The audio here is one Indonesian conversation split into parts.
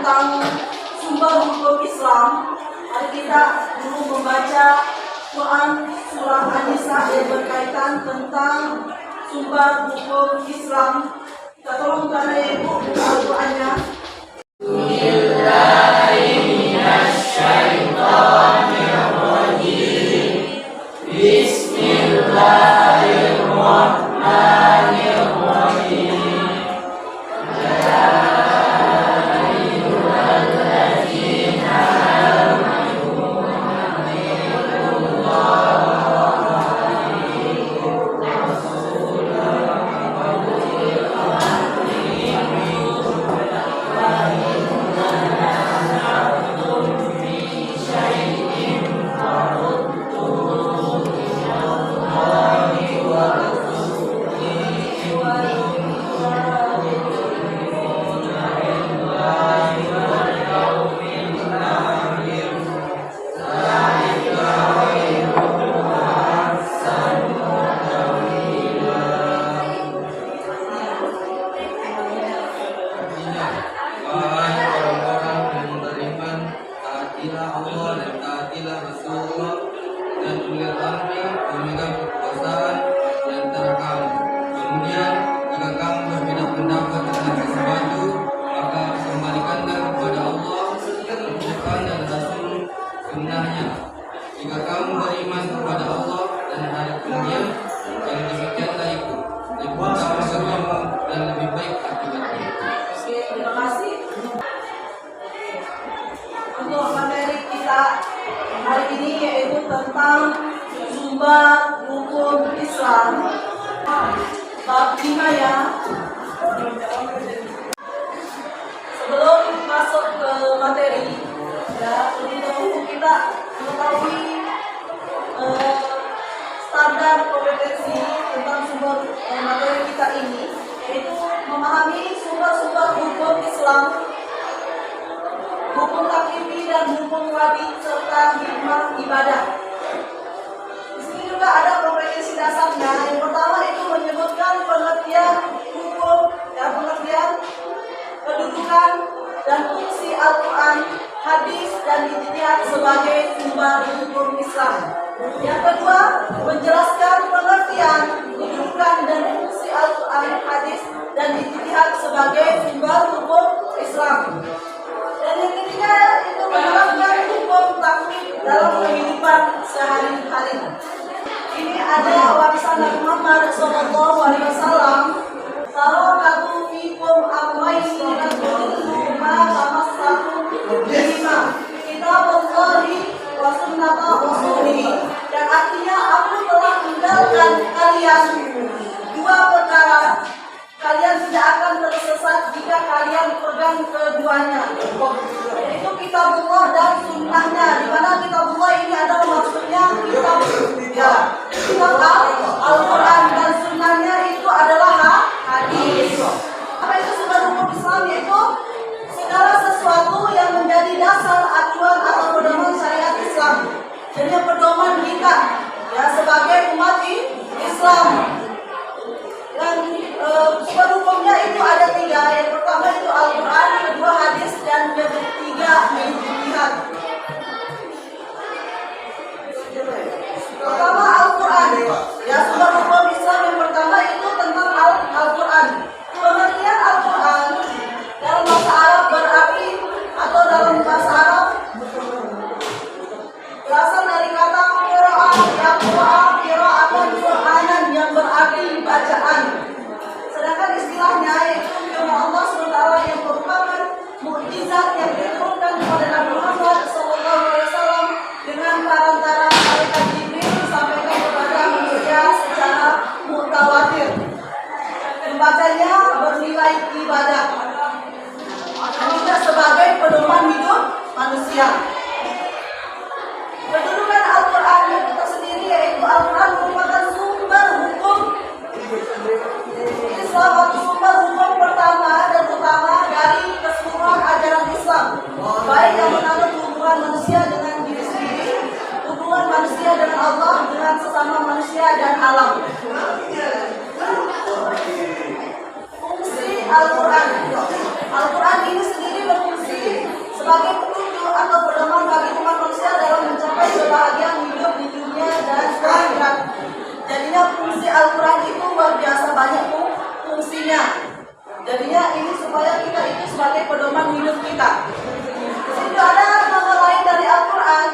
tentang sumber hukum Islam. Mari kita dulu membaca Quran surah An-Nisa yang berkaitan tentang sumber hukum Islam. Kita tolong kepada ibu buka Al-Qurannya. Jika kamu beriman kepada Allah dan hari kemudian, yang demikianlah itu lebih utama bagimu dan lebih baik akibatnya. Oke, terima kasih. Untuk materi kita hari ini yaitu tentang sumber hukum Islam. Bab 5 ya. Sebelum masuk ke materi, ya, lebih dahulu kita mengetahui standar kompetensi tentang sumber materi kita ini, yaitu memahami sumber-sumber hukum Islam, hukum taklifi dan hukum wajib serta hikmah ibadah. Di sini juga ada kompetensi dasarnya. Yang pertama itu menyebutkan pengertian hukum dan pengertian kedudukan dan fungsi Al-Quran, hadis dan ijtihad sebagai sumber hukum Islam. Yang kedua, menjelaskan pengertian, kedudukan dan fungsi Al-Quran, hadis dan ijtihad sebagai sumber hukum Islam. Dan yang ketiga itu menerapkan hukum taklif dalam kehidupan sehari-hari. Ini ada warisan Nabi Muhammad SAW. Tarakatu fikum amrayni lan tudillu ma tamassaku bihima, kitaballahi wa sunnata rasulih. Dan artinya aku telah meninggalkan kalian dua perkara, kalian tidak akan tersesat jika kalian pegang keduanya, yaitu kitabullah dan sunnahnya. Di mana kitabullah ini adalah maksudnya kitab Al-Quran dan sunnahnya itu adalah hadis. Apa itu sumber hukum Islam? Yaitu segala sesuatu yang menjadi dasar acuan atau pedoman syariat Islam. Jadi pedoman kita ya sebagai umat Islam. Dan sumber hukumnya itu ada tiga. Yang pertama itu Al-Quran, kedua hadis, dan yang ketiga ijtihad. Pertama Al-Quran. Ya, sumber hukum Islam yang pertama itu tentang Al-Quran. Pengertian Al-Quran dalam bahasa Arab berarti atau dalam bahasa Arab berasal dari kata qiraah, yang qiraatan Qur'anan yang berarti bacaan. Sedangkan istilahnya yaitu firman Allah SWT yang merupakan mukjizat yang diturunkan kepada Nabi Muhammad SAW dengan perantara malaikat Jibril disampaikan kepada manusia secara mutawatir. Membacanya bernilai ibadah dan juga sebagai pedoman hidup manusia. Kedudukan Al-Quran itu tersendiri yaitu Al-Quran merupakan sumber hukum Islam atau sumber hukum pertama dan utama dari keseluruhan ajaran Islam, baik yang menganut hubungan manusia dengan diri sendiri, hubungan manusia dengan Allah, dengan sesama manusia dan alam. Fungsi Al-Quran. Al-Quran ini sendiri berfungsi sini sebagai petunjuk atau pedoman bagi umat manusia dalam mencapai kebahagiaan hidup di dunia dan akhirat. Jadinya fungsi Al-Quran itu luar biasa banyak fungsinya. Jadinya ini supaya kita itu sebagai pedoman hidup kita. Di sini ada nama lain dari Al-Quran.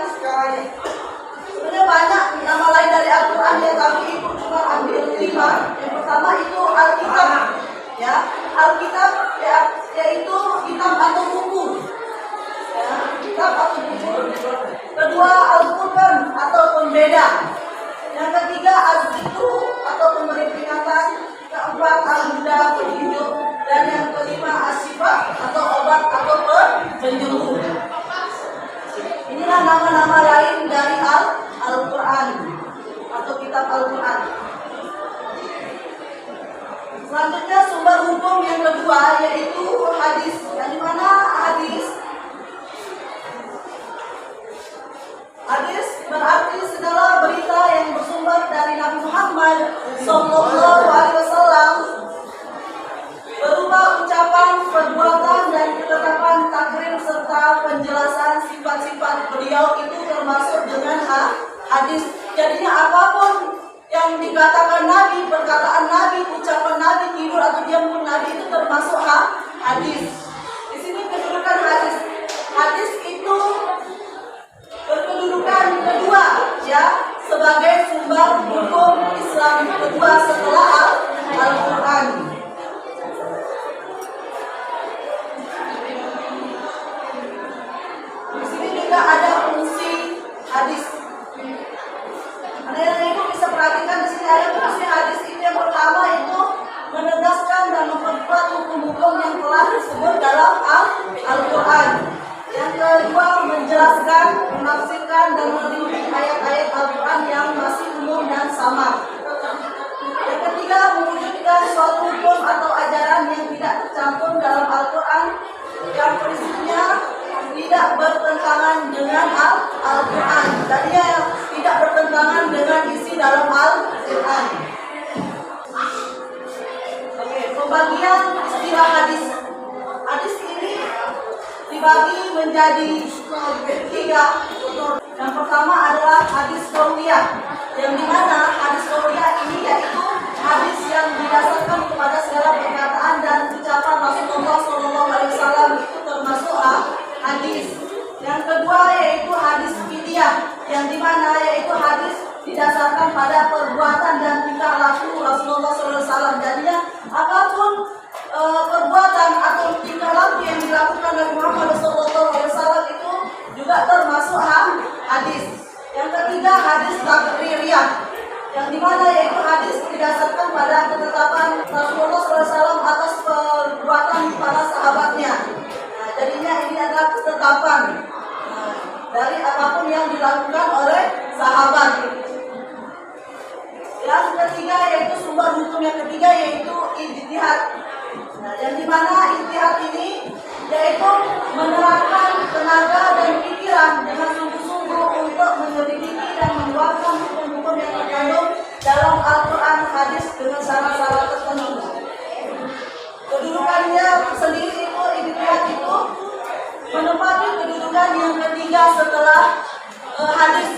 Sebenarnya banyak nama lain dari Al-Quran yang kami ikut cuma ambil 5. Yang pertama itu Alkitab, ya. Alkitab ya, yaitu kitab atau buku, ya, kitab atau buku. Kedua Al-Quran atau pembeda. Yang ketiga Az-Zikru atau pemberi peringatan. Keempat Al-Huda petunjuk. Dan yang kelima As-Sifat atau obat atau penyembuh. Inilah nama-nama lain dari Al-Quran atau kitab Al-Quran. Selanjutnya sumber hukum yang kedua yaitu hadis. Yang dimana hadis? Hadis berarti segala berita yang bersumber dari Nabi Muhammad SAW berupa ucapan, perbuatan, dan ketetapan takrir serta penjelasan sifat-sifat beliau itu termasuk dengan hadis. Jadinya apapun yang dikatakan Nabi, perkataan Nabi, ucapan Nabi, tidur atau diam pun Nabi itu termasuk hadis. Di sini kedudukan hadis. Hadis itu berkedudukan kedua, ya, sebagai sumber hukum Islam kedua setelah Al-Quran. Di sini juga ada fungsi hadis. Anak-anak ibu bisa perhatikan di sini ada fungsi hadis itu. Yang pertama itu menegaskan dan memperkuat hukum-hukum yang telah disebut dalam Al-Quran. Yang kedua menjelaskan, menafsirkan dan meneliti ayat-ayat Al-Quran yang masih umum dan samar. Yang ketiga mewujudkan suatu hukum atau ajaran yang tidak tercampur dalam Al-Quran yang prinsipnya tidak bertentangan dengan Al-Quran. Tadinya tidak bertentangan dengan isi dalam Al-Quran. Oke, pembagian istilah hadis. Hadis ini dibagi menjadi 3. Yang pertama adalah hadis qauliyah, yang dimana hadis qauliyah ini yaitu hadis yang didasarkan kepada segala perkataan dan ucapan Rasulullah SAW itu termasuk hadis. Yang kedua yaitu hadis fidyah, yang dimana yaitu hadis didasarkan pada perbuatan dan tingkah laku Rasulullah SAW. Jadinya apapun perbuatan atau tingkah laku yang dilakukan oleh Muhammad SAW itu juga termasuk hadis. Yang ketiga hadis takririyah, yang dimana yaitu hadis didasarkan pada ketetapan Rasulullah SAW atas perbuatan para sahabatnya. Nah, jadinya ini adalah ketetapan dari apapun yang dilakukan oleh sahabat. Yang ketiga yaitu sumber hukum yang ketiga yaitu ijtihad. Nah, yang dimana ijtihad ini yaitu menerapkan tenaga dan pikiran dengan sungguh-sungguh untuk menyelidiki dan mengeluarkan hukum-hukum yang terkandung dalam Al-Quran hadis dengan syarat-syarat tertentu. Kedudukannya sendiri itu ijtihad itu menempati kedudukan yang ketiga setelah hadis.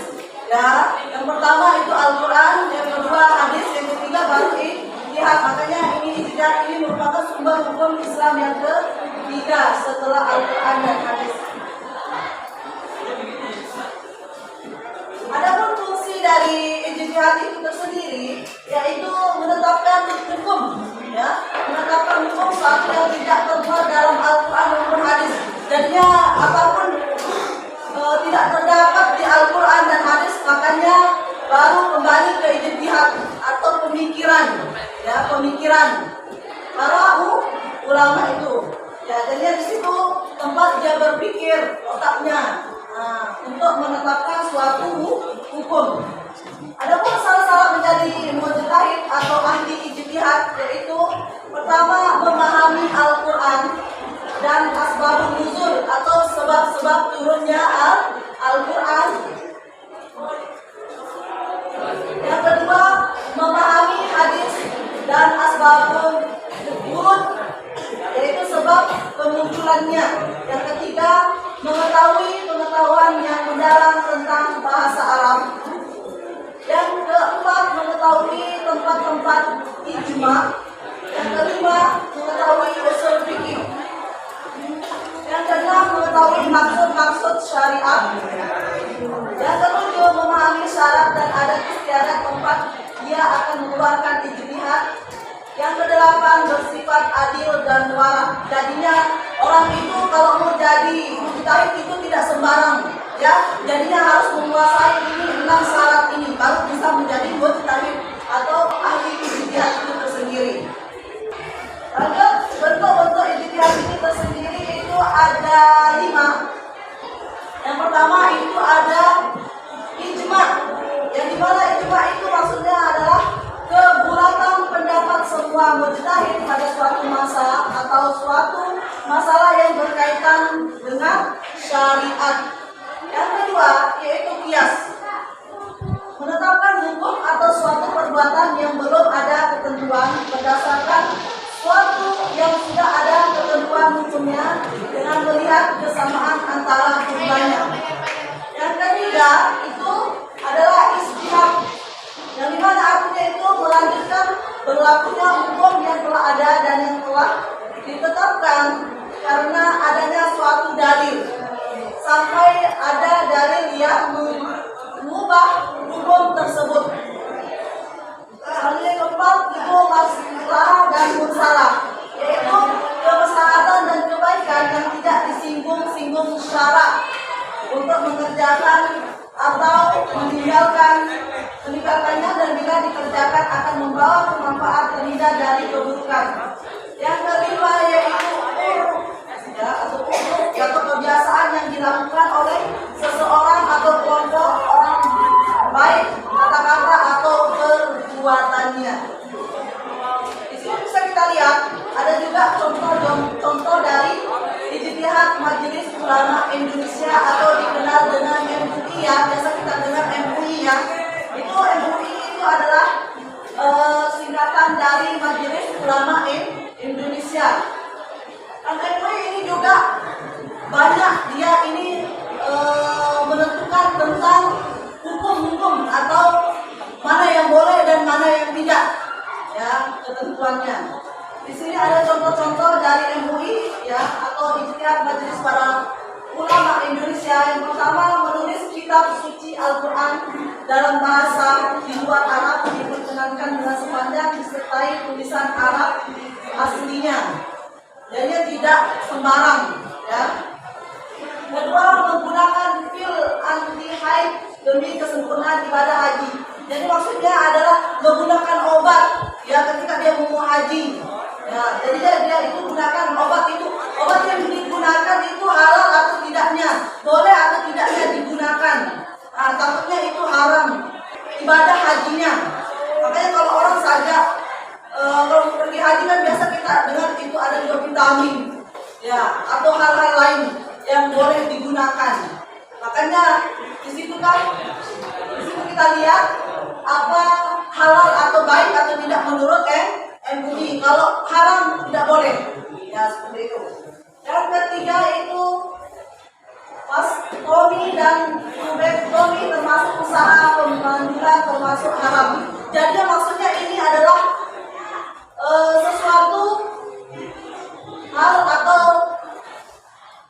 Ya, yang pertama itu Al-Quran, yang kedua hadis, yang ketiga baru ijtihad. Makanya ijtihad ini merupakan sumber hukum Islam yang ketiga setelah Al-Quran dan hadis. Adapun fungsi dari ijtihad itu tersendiri yaitu menetapkan hukum, ya, menetapkan hukum suatu yang tidak termuat dalam Al-Quran maupun hadis. Jadinya apapun tidak terdapat di Al-Quran dan hadis, makanya baru kembali ke ijtihad atau pemikiran, ya, pemikiran para ulama itu. Ya, jadi di situ tempat dia berpikir otaknya untuk menetapkan suatu hukum. Adapun salah-salah menjadi mujtahid atau ahli ijtihad yaitu pertama memahami Al-Quran dan asbabun nuzul atau sebab-sebab turunnya Al-Quran. Yang kedua memahami hadis dan asbabun nuzul yaitu sebab kemunculannya. Yang ketiga Jadinya orang itu kalau mau jadi mujtahid itu tidak sembarang, ya. Jadinya harus menguasai ini 6 syarat ini baru bisa menjadi mujtahid atau ahli ijtihad itu tersendiri. Lanjut, bentuk-bentuk ijtihad ini tersendiri itu ada 5. Yang pertama itu ada ijma. Yang dimana ijma itu maksudnya adalah kebulatan pendapat semua mujtahid pada suatu masa atau suatu masalah yang berkaitan dengan syariat. Yang kedua yaitu qiyas. Menetapkan hukum atau suatu perbuatan yang belum ada ketentuan berdasarkan suatu yang sudah ada ketentuan hukumnya dengan melihat kesamaan antara keduanya. Yang ketiga itu adalah ijtihad, yang dimana artinya itu melanjutkan berlakunya hukum yang telah ada dan yang telah ditetapkan karena adanya suatu dalil sampai ada dalil yang mengubah hukum tersebut. Yang keempat itu masalah dan mursalah, yaitu kemaslahatan dan kebaikan yang tidak disinggung-singgung syarak untuk mengerjakan atau meninggalkannya dan bila dikerjakan akan membawa manfaat terhindar dari keburukan. Yang kelima yaitu atau kebiasaan yang dilakukan oleh seseorang atau kelompok orang, baik kata-kata atau perbuatannya. Di sini bisa kita lihat ada juga contoh dari ijtihad Majelis Ulama Indonesia atau dikenal dengan MUI, ya. Biasa kita dengar MUI, ya. Itu MUI itu adalah singkatan dari Majelis Ulama Indonesia. Dan MUI ini juga banyak dia ini menentukan tentang hukum-hukum atau mana yang boleh dan mana yang tidak, ya, ketentuannya. Di sini ada contoh-contoh dari MUI, ya, atau ijtihad Majelis para Ulama Indonesia. Yang pertama, menulis kitab suci Al-Quran dalam bahasa di luar Arab diperkenankan dengan sepanjang disertai tulisan Arab aslinya. Jadi tidak sembarang, ya. Kedua, menggunakan pil anti haid demi kesempurnaan ibadah haji. Jadi maksudnya adalah menggunakan obat, ya, ketika dia mau haji. Ya, jadi dia itu gunakan obat itu. Obat yang digunakan itu halal atau tidaknya, boleh atau tidaknya digunakan. Nah, takutnya itu haram ibadah hajinya. Makanya kalau orang saja kalau pergi haji kan biasa kita dengar itu ada juga vitamin, ya, atau hal-hal lain yang boleh digunakan. Makanya di situ kita lihat apa halal atau baik atau tidak menurut MUI. Kalau haram tidak boleh, ya, seperti itu. Yang ketiga itu Tomi dan Tomi termasuk usaha pemandulan termasuk haram. Jadi maksudnya ini adalah sesuatu hal atau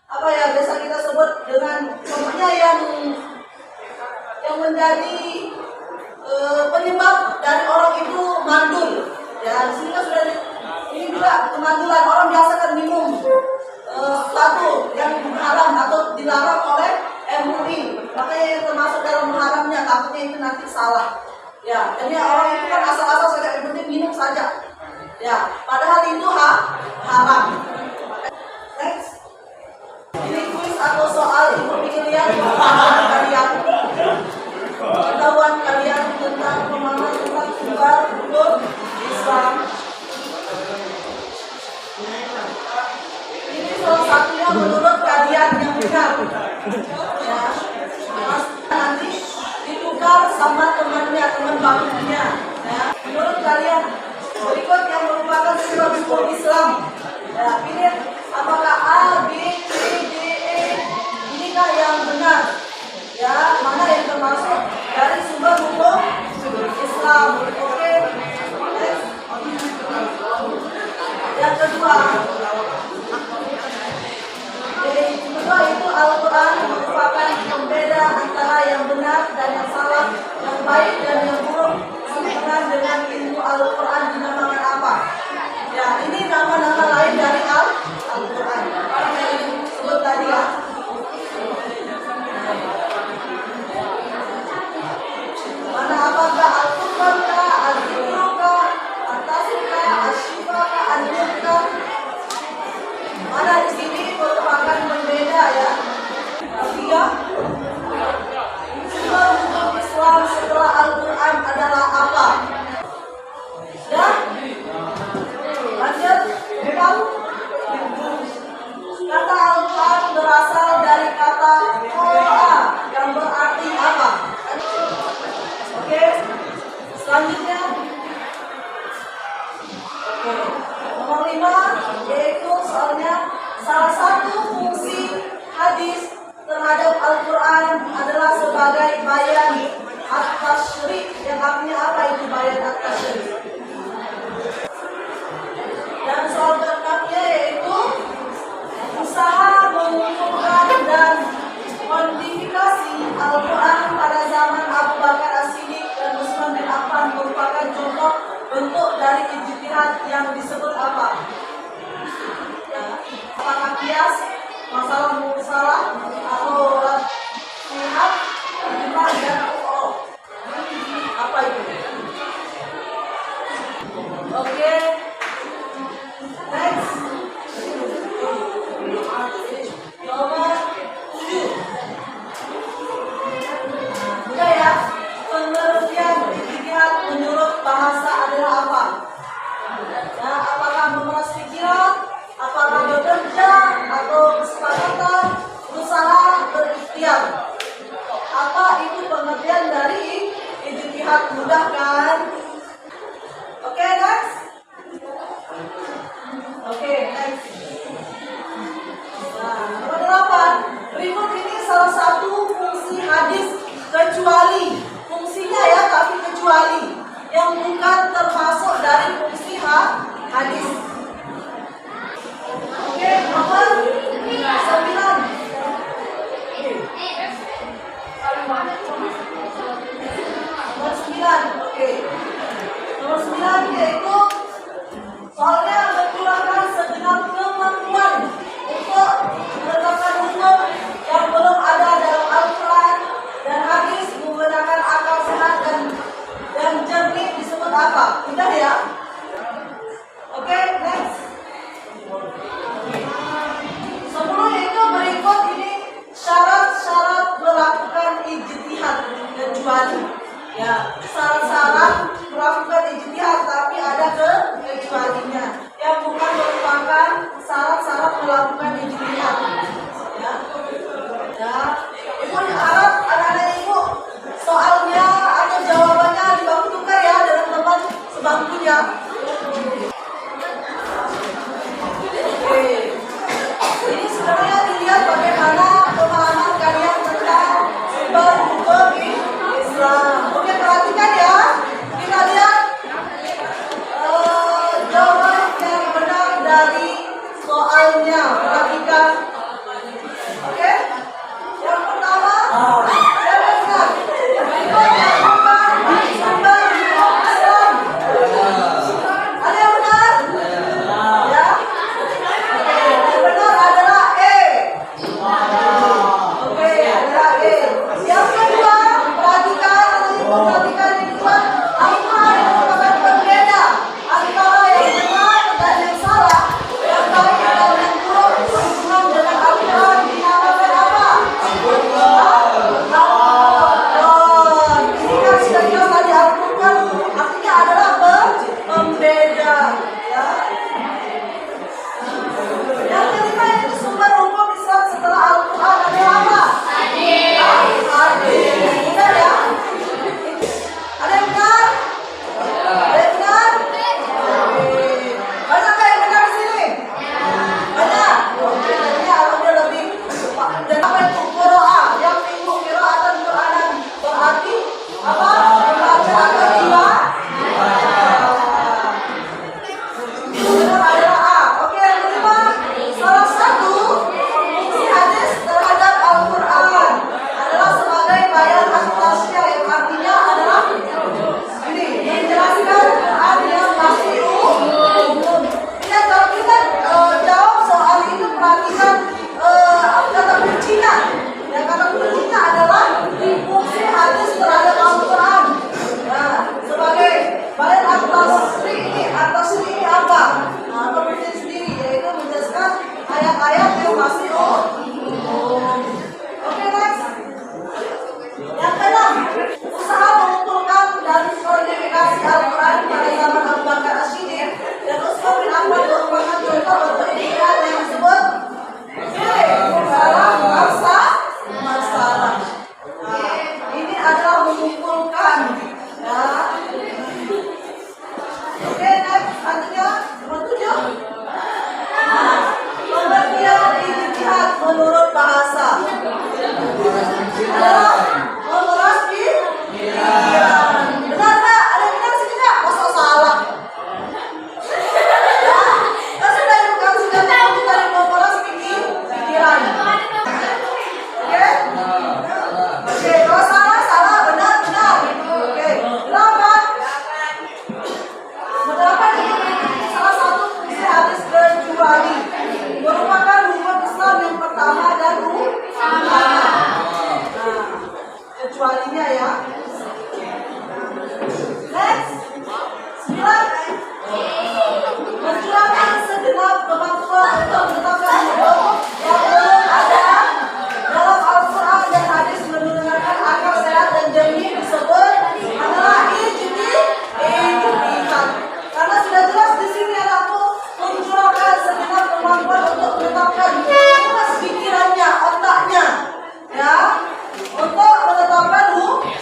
apa, ya, biasa kita sebut dengan contohnya yang menjadi penyebab dari orang itu mandul, ya. Sehingga sudah ini juga kemandulan. Orang biasa kan minum sesuatu yang haram atau dilarang oleh MUI, makanya yang termasuk dalam haramnya, takutnya itu nanti salah, ya. Jadi orang itu kan asal-asal saja, yang penting minum saja, ya, padahal itu haram. Next, ini kuis atau soal ibu kalian, pengetahuan kalian tentang pemahaman tentang sumber hukum Islam. Ini salah satunya menurut kalian yang benar, ya. Nanti ditukar sama teman bakunya, ya. Menurut kalian berikut yang merupakan sumber hukum Islam, ya, pilih apakah A, B, C, D, E. Inikah yang benar, ya, mana yang termasuk dari sumber hukum Islam? Oke. Yang kedua itu Al-Quran merupakan pembeda antara yang benar dan yang salah, yang baik dan yang buruk. Dengan ilmu Al-Quran dinamakan apa? Ya, ini nama-nama lain Mana di sini merupakan berbeda ya. Ketiga, sumber hukum Islam setelah Al-Quran adalah apa? Dan lanjut, memang kata Al-Quran berasal dari kata Qur'an yang berarti apa? Oke, selanjutnya. Oke, nomor 5 yaitu soalnya salah satu fungsi hadis terhadap Al-Quran adalah sebagai bayan at-tasyri'. Yang artinya apa itu bayan at-tasyri'? Dan soal keempatnya yaitu usaha mengumpulkan dan modifikasi Al-Quran pada zaman Abu Bakar As-Siddiq dan Utsman bin Affan merupakan contoh bentuk dari ijtihad yang disebut apa? Ya, apakah kias, masalah musalah, atau lihat, ijma dan oh, apa itu? Oke, next. Nomor 7. Udah ya, pengertian ijtihad menurut bahasa adalah apa? Nah, apakah memeras pikiran, apakah bekerja, atau kesepakatan, berusaha, berikhtiar? Apa itu pengertian dari ijtihad? Mudah kan? Oke, next. Oke, next. Nah, nomor 8. Berikut ini salah satu fungsi hadis kecuali. Fungsinya ya, tapi kecuali. Yang bukan termasuk dari fungsi hadis. Oke, nomor 9. Nomor 9, oke. Nomor 9 yaitu soalnya menggunakan segenap kemampuan untuk menetapkan hukum yang belum ada dalam Al-Quran dan hadis menggunakan akal sehat dan jernih disebut apa? Udah ya? Oke, next. Sebelum itu berikut ini syarat-syarat melakukan ijtihad kecuali. Ya, syarat-syarat melakukan ijtihad tapi ada kecualinya yang bukan merupakan syarat-syarat melakukan ijtihad. Ya, ya. Ibu harap anak-anak ibu soalnya atau jawabannya dibantu tukar ya dengan teman sebangkunya. Oke. Ini sebenarnya dilihat bagaimana pemahaman kalian tentang sumber hukum Islam. Oke, perhatikan ya. Kita lihat jawaban yang benar dari soalnya. Perhatikan. Oke. Yang pertama, siapa ingat? Berikut yang bukan sumber hukum Islam. Ada yang benar? Ya. Oke, yang benar adalah E. Oke, adalah E. Yang kedua, perhatikan yang kedua, apa yang merupakan pembeda antara yang benar dan yang salah, yang baik dan yang buruk berhubungan dengan masih umum. Oke, next. Yang keenam, usaha mengumpulkan dan kodifikasi Al-Quran pada zaman Abu Bakar As-Siddiq dan Utsman bin Affan merupakan contoh bentuk ijtihad yang disebut masalah. Nah, ini adalah mengumpulkan. Ya. Oke, next. Selanjutnya, nomor 7. Pengertian ijtihad menurut bahasa adalah menguras pikiran. Benar nggak? Ada yang benar sih tidak? Masa salah? Ya, kan sudah bukan sudah tahu kita menguras pikiran. Oke? Oke, kalau salah salah, benar benar. Oke, delapan. Delapan ini salah satu fungsi hadis kecuali merupakan hukum Islam yang pertama dan utama. Kecualinya ya. Next. 9. Mencurahkan segenap kemampuan untuk menetapkan hukum yang belum ada dalam Al-Quran dan hadis menggunakan akal sehat dan jernih disebut adalah ijtihad. Karena sudah jelas di sini anakku mencurahkan segenap kemampuan untuk menetapkan pikirannya, otaknya, ya, untuk menetapkan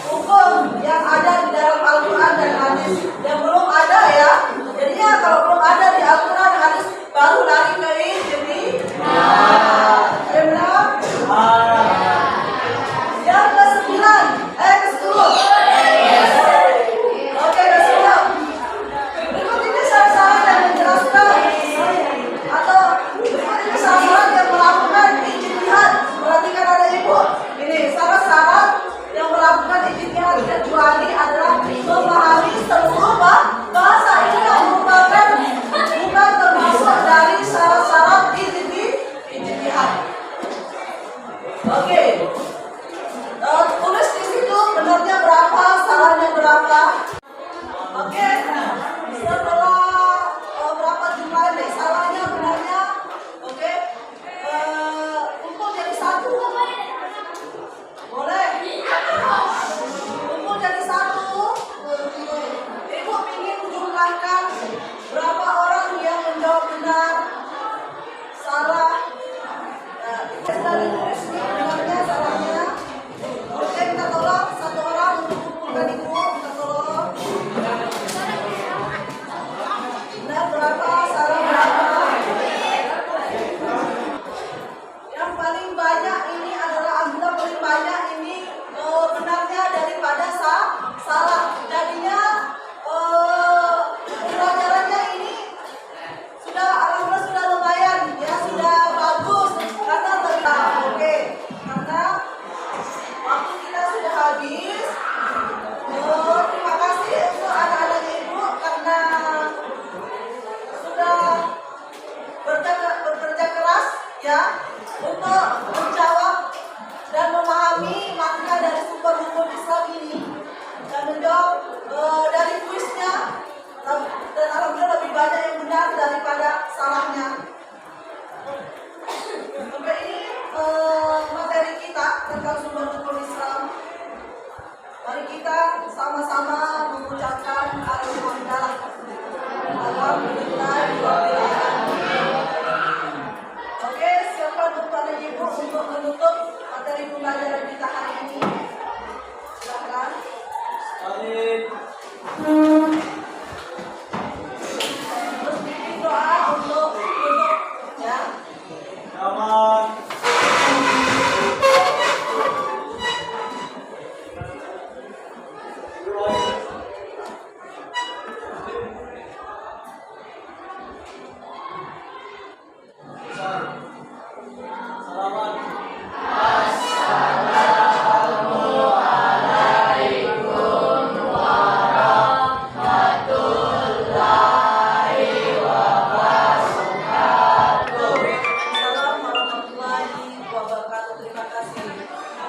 hukum yang ada di dalam Al-Quran dan hadis yang belum ada ya. Jadinya kalau belum ada di Al-Quran dan hadis baru lari ke ijtihad. Benar? Yang ke-9, ke-10. Oke, ke-10. Berikut ini syarat-syarat yang menjelaskan atau berikut ini syarat-syarat yang melakukan ijtihad. Perhatikan ada ibu. Ini syarat-syarat yang melakukan ijtihad kecuali adalah memahami seluruh bahasa. Ini yang merupakan bukan termasuk dari syarat-syarat ijtihad. Oke. Tulis di situ benarnya berapa, salahnya berapa. Oke. Setelah berapa jumlahnya, salahnya benarnya. Oke. Kumpul jadi satu. Boleh? Kumpul jadi satu. Ibu ingin jumlahkan berapa orang yang menjawab benar, salah. Ibu sudah ditulis benarnya, salahnya. Oke, kita tolong satu orang untuk kumpulkan ibu. Kita tolong. Benar berapa, salah berapa. Yang paling banyak ini adalah ambil paling banyak ini benarnya daripada salah. Jadinya pelajarannya ini sudah alhamdulillah sudah lumayan ya, sudah bagus karena tenang. Oke, karena waktu kita sudah habis. Terima kasih untuk anak-anak ibu karena sudah bekerja keras ya untuk menjawab dan memahami makna dari sumber hukum Islam ini dan menjawab dari kuisnya, dan alhamdulillah lebih banyak yang benar daripada salahnya. Sampai ini materi kita tentang sumber hukum Islam. Mari kita sama-sama mengucapkan alhamdulillah. Oke, siapa depan ibu untuk menutup materi pembelajaran